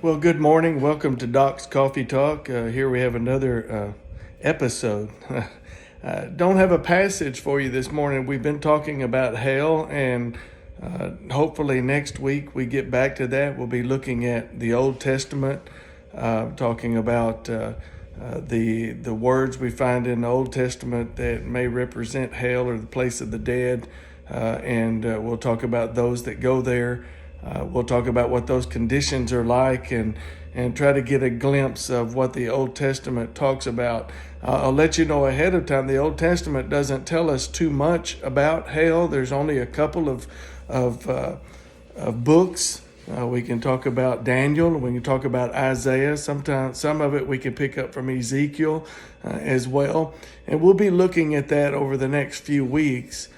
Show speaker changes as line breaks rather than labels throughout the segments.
Well, good morning. Welcome to Doc's Coffee Talk. Here we have another episode. Don't have a passage for you this morning. We've been talking about hell, and hopefully next week we get back to that. We'll be looking at the Old Testament, talking about the words we find in the Old Testament that may represent hell or the place of the dead, and we'll talk about those that go there. We'll talk about what those conditions are like and try to get a glimpse of what the Old Testament talks about. I'll let you know ahead of time, the Old Testament doesn't tell us too much about hell. There's only a couple of books. We can talk about Daniel, we can talk about Isaiah. Sometimes some of it we can pick up from Ezekiel as well. And we'll be looking at that over the next few weeks.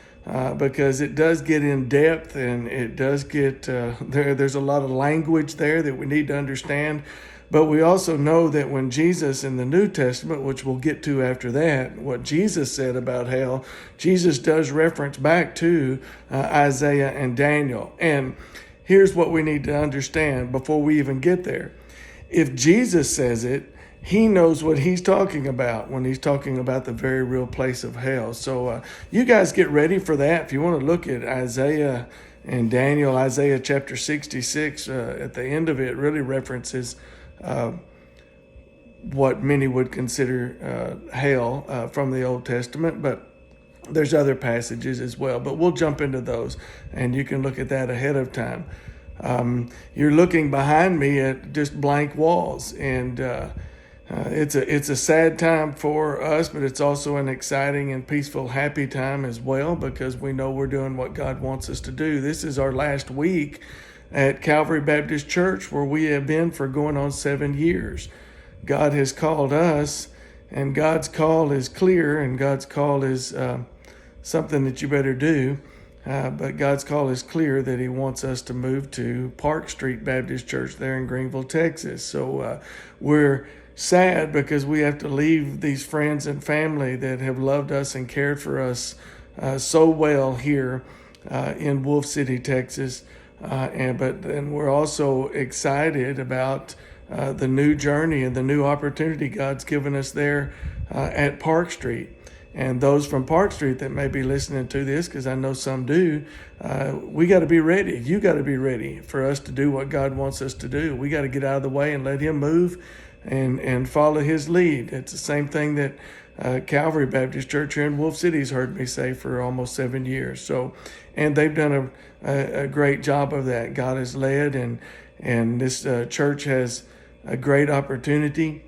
Because it does get in depth and it does get, there's a lot of language there that we need to understand. But we also know that when Jesus in the New Testament, which we'll get to after that, what Jesus said about hell, Jesus does reference back to Isaiah and Daniel. And here's what we need to understand before we even get there. If Jesus says it, he knows what he's talking about when he's talking about the very real place of hell. So you guys get ready for that. If you want to look at Isaiah and Daniel, Isaiah chapter 66, at the end of it really references what many would consider hell from the Old Testament. But there's other passages as well. But we'll jump into those, and you can look at that ahead of time. You're looking behind me at just blank walls, and it's a sad time for us, but it's also an exciting and peaceful, happy time as well, because we know we're doing what God wants us to do. This is our last week at Calvary Baptist Church, where we have been for going on 7 years. God has called us, and God's call is clear, and God's call is something that you better do. But God's call is clear that he wants us to move to Park Street Baptist Church there in Greenville, Texas. So we're sad because we have to leave these friends and family that have loved us and cared for us so well here in Wolf City, Texas. But we're also excited about the new journey and the new opportunity God's given us there at Park Street. And those from Park Street that may be listening to this, because I know some do, we got to be ready. You got to be ready for us to do what God wants us to do. We got to get out of the way and let him move and follow his lead. It's the same thing that Calvary Baptist Church here in Wolf City's heard me say for almost 7 years. So, and they've done a great job of that. God has led, and this church has a great opportunity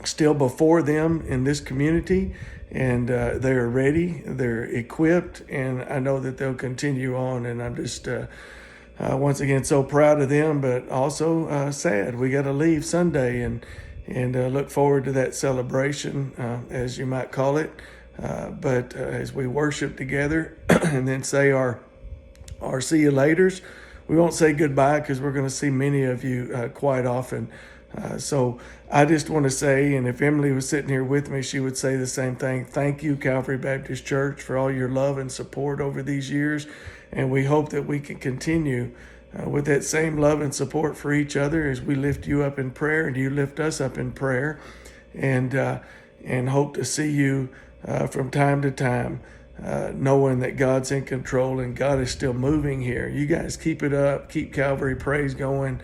still before them in this community, and they're ready, they're equipped, and I know that they'll continue on. And I'm just once again so proud of them, but also sad. We got to leave Sunday and look forward to that celebration, as you might call it. But as we worship together and then say our see you laters, we won't say goodbye because we're going to see many of you quite often. So I just want to say, and if Emily was sitting here with me, she would say the same thing. Thank you, Calvary Baptist Church, for all your love and support over these years. And we hope that we can continue with that same love and support for each other as we lift you up in prayer and you lift us up in prayer, and hope to see you from time to time, knowing that God's in control and God is still moving here. You guys keep it up. Keep Calvary Praise going.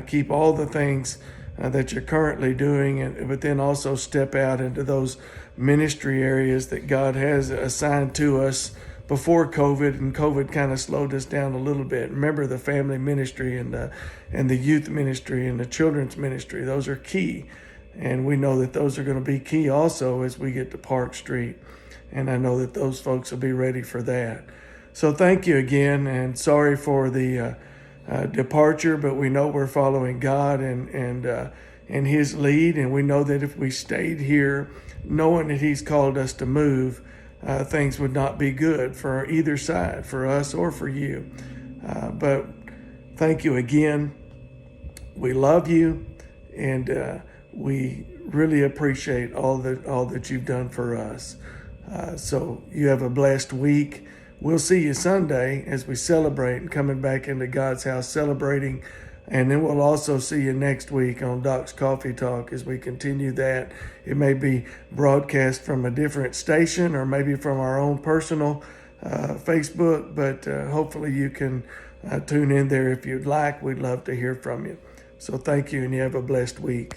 Keep all the things that you're currently doing, but then also step out into those ministry areas that God has assigned to us before COVID, and COVID kind of slowed us down a little bit. Remember the family ministry and the youth ministry and the children's ministry. Those are key, and we know that those are going to be key also as we get to Park Street, and I know that those folks will be ready for that. So thank you again, and sorry for the departure, but we know we're following God and his lead, and we know that if we stayed here knowing that he's called us to move, things would not be good for either side, for us or for you. But thank you again. We love you, and we really appreciate all that you've done for us. So you have a blessed week. We'll see you Sunday as we celebrate and coming back into God's house, celebrating And then we'll also see you next week on Doc's Coffee Talk as we continue that. It may be broadcast from a different station or maybe from our own personal Facebook, but hopefully you can tune in there if you'd like. We'd love to hear from you. So thank you, and you have a blessed week.